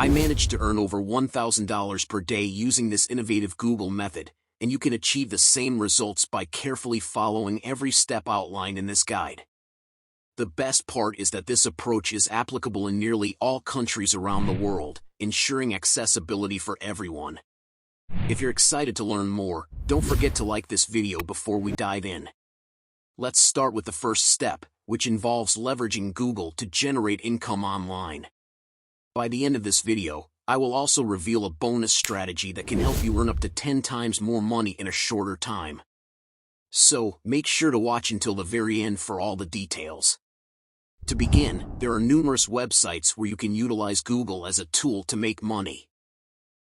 I managed to earn over $1,000 per day using this innovative Google method, and you can achieve the same results by carefully following every step outlined in this guide. The best part is that this approach is applicable in nearly all countries around the world, ensuring accessibility for everyone. If you're excited to learn more, don't forget to like this video before we dive in. Let's start with the first step, which involves leveraging Google to generate income online. By the end of this video, I will also reveal a bonus strategy that can help you earn up to 10 times more money in a shorter time. So, make sure to watch until the very end for all the details. To begin, there are numerous websites where you can utilize Google as a tool to make money.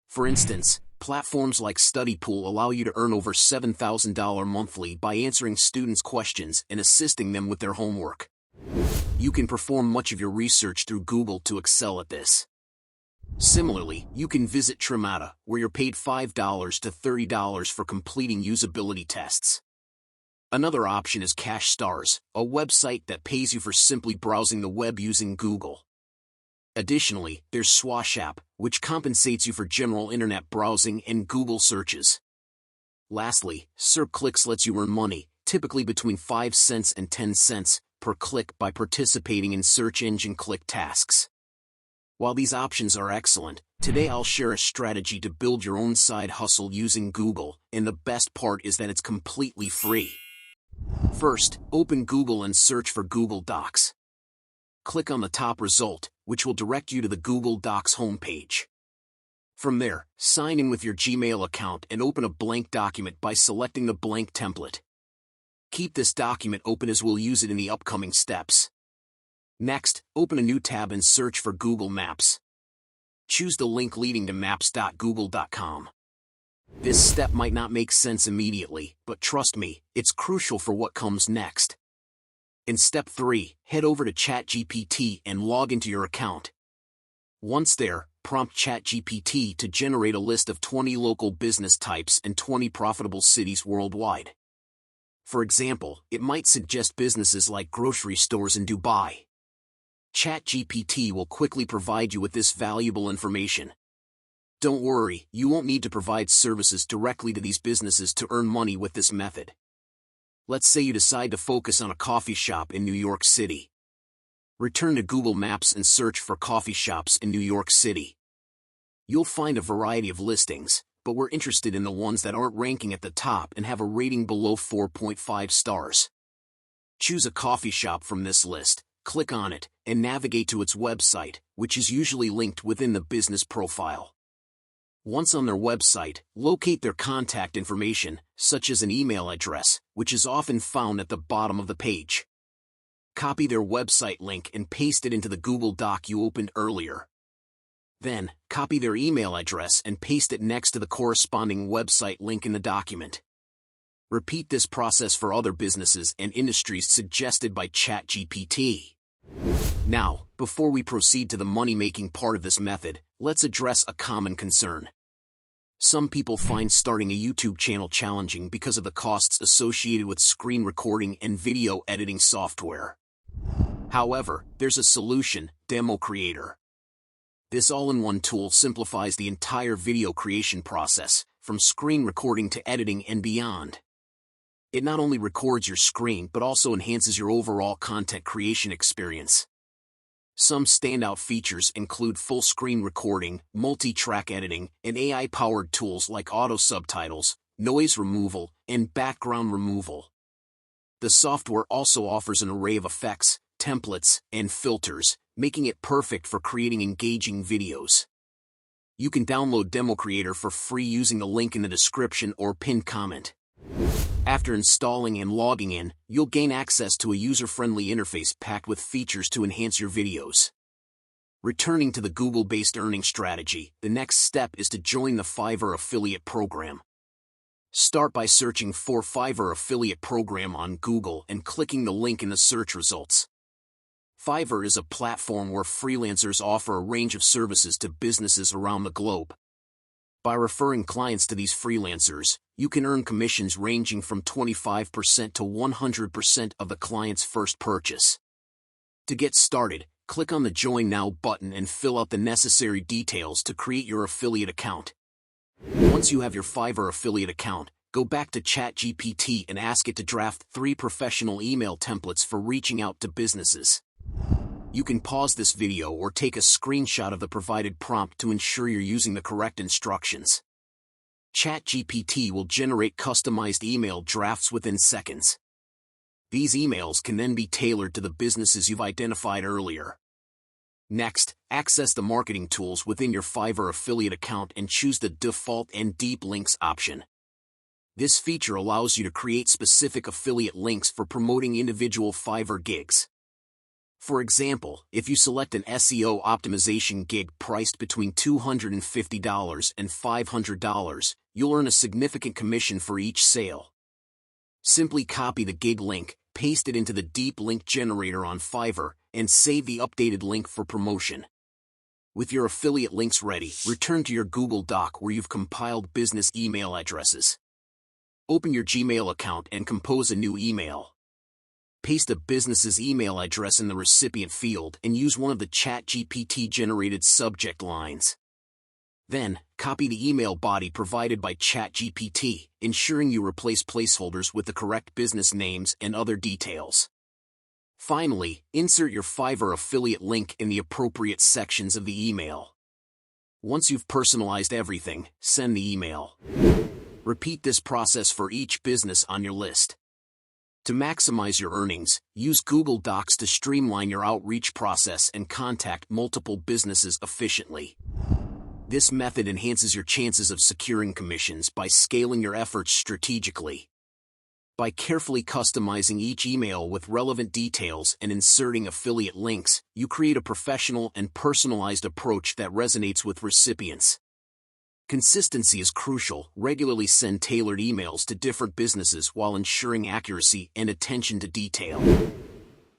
For instance, platforms like StudyPool allow you to earn over $7,000 monthly by answering students' questions and assisting them with their homework. You can perform much of your research through Google to excel at this. Similarly, you can visit Trimata, where you're paid $5 to $30 for completing usability tests. Another option is Cash Stars, a website that pays you for simply browsing the web using Google. Additionally, there's Swash App, which compensates you for general internet browsing and Google searches. Lastly, SirClicks lets you earn money, typically between 5 cents and 10 cents per click by participating in search engine click tasks. While these options are excellent, today I'll share a strategy to build your own side hustle using Google, and the best part is that it's completely free. First, open Google and search for Google Docs. Click on the top result, which will direct you to the Google Docs homepage. From there, sign in with your Gmail account and open a blank document by selecting the blank template. Keep this document open as we'll use it in the upcoming steps. Next, open a new tab and search for Google Maps. Choose the link leading to maps.google.com. This step might not make sense immediately, but trust me, it's crucial for what comes next. In step 3, head over to ChatGPT and log into your account. Once there, prompt ChatGPT to generate a list of 20 local business types and 20 profitable cities worldwide. For example, it might suggest businesses like grocery stores in Dubai. ChatGPT will quickly provide you with this valuable information. Don't worry, you won't need to provide services directly to these businesses to earn money with this method. Let's say you decide to focus on a coffee shop in New York City. Return to Google Maps and search for coffee shops in New York City. You'll find a variety of listings, but we're interested in the ones that aren't ranking at the top and have a rating below 4.5 stars. Choose a coffee shop from this list, click on it, and navigate to its website, which is usually linked within the business profile. Once on their website, locate their contact information, such as an email address, which is often found at the bottom of the page. Copy their website link and paste it into the Google Doc you opened earlier. Then, copy their email address and paste it next to the corresponding website link in the document. Repeat this process for other businesses and industries suggested by ChatGPT. Now, before we proceed to the money-making part of this method, let's address a common concern. Some people find starting a YouTube channel challenging because of the costs associated with screen recording and video editing software. However, there's a solution: Demo Creator. This all-in-one tool simplifies the entire video creation process, from screen recording to editing and beyond. It not only records your screen but also enhances your overall content creation experience. Some standout features include full screen recording, multi-track editing, and AI-powered tools like auto subtitles, noise removal, and background removal. The software also offers an array of effects, templates, and filters, making it perfect for creating engaging videos. You can download Demo Creator for free using the link in the description or pinned comment. After installing and logging in, you'll gain access to a user-friendly interface packed with features to enhance your videos. Returning to the Google-based earning strategy, the next step is to join the Fiverr affiliate program. Start by searching for Fiverr affiliate program on Google and clicking the link in the search results. Fiverr is a platform where freelancers offer a range of services to businesses around the globe. By referring clients to these freelancers, you can earn commissions ranging from 25% to 100% of the client's first purchase. To get started, click on the Join Now button and fill out the necessary details to create your affiliate account. Once you have your Fiverr affiliate account, go back to ChatGPT and ask it to draft 3 professional email templates for reaching out to businesses. You can pause this video or take a screenshot of the provided prompt to ensure you're using the correct instructions. ChatGPT will generate customized email drafts within seconds. These emails can then be tailored to the businesses you've identified earlier. Next, access the marketing tools within your Fiverr affiliate account and choose the default and deep links option. This feature allows you to create specific affiliate links for promoting individual Fiverr gigs. For example, if you select an SEO optimization gig priced between $250 and $500, you'll earn a significant commission for each sale. Simply copy the gig link, paste it into the deep link generator on Fiverr, and save the updated link for promotion. With your affiliate links ready, return to your Google Doc where you've compiled business email addresses. Open your Gmail account and compose a new email. Paste a business's email address in the recipient field and use one of the ChatGPT-generated subject lines. Then, copy the email body provided by ChatGPT, ensuring you replace placeholders with the correct business names and other details. Finally, insert your Fiverr affiliate link in the appropriate sections of the email. Once you've personalized everything, send the email. Repeat this process for each business on your list. To maximize your earnings, use Google Docs to streamline your outreach process and contact multiple businesses efficiently. This method enhances your chances of securing commissions by scaling your efforts strategically. By carefully customizing each email with relevant details and inserting affiliate links, you create a professional and personalized approach that resonates with recipients. Consistency is crucial. Regularly send tailored emails to different businesses while ensuring accuracy and attention to detail.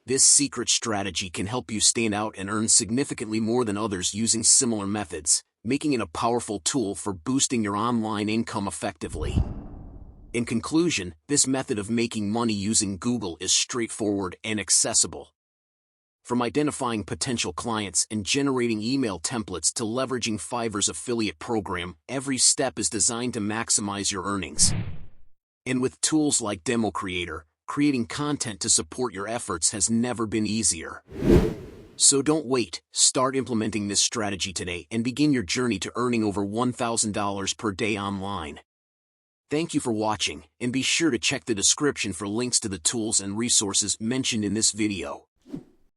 This secret strategy can help you stand out and earn significantly more than others using similar methods, making it a powerful tool for boosting your online income effectively. In conclusion, this method of making money using Google is straightforward and accessible. From identifying potential clients and generating email templates to leveraging Fiverr's affiliate program, every step is designed to maximize your earnings. And with tools like Demo Creator, creating content to support your efforts has never been easier. So don't wait, start implementing this strategy today and begin your journey to earning over $1,000 per day online. Thank you for watching, and be sure to check the description for links to the tools and resources mentioned in this video.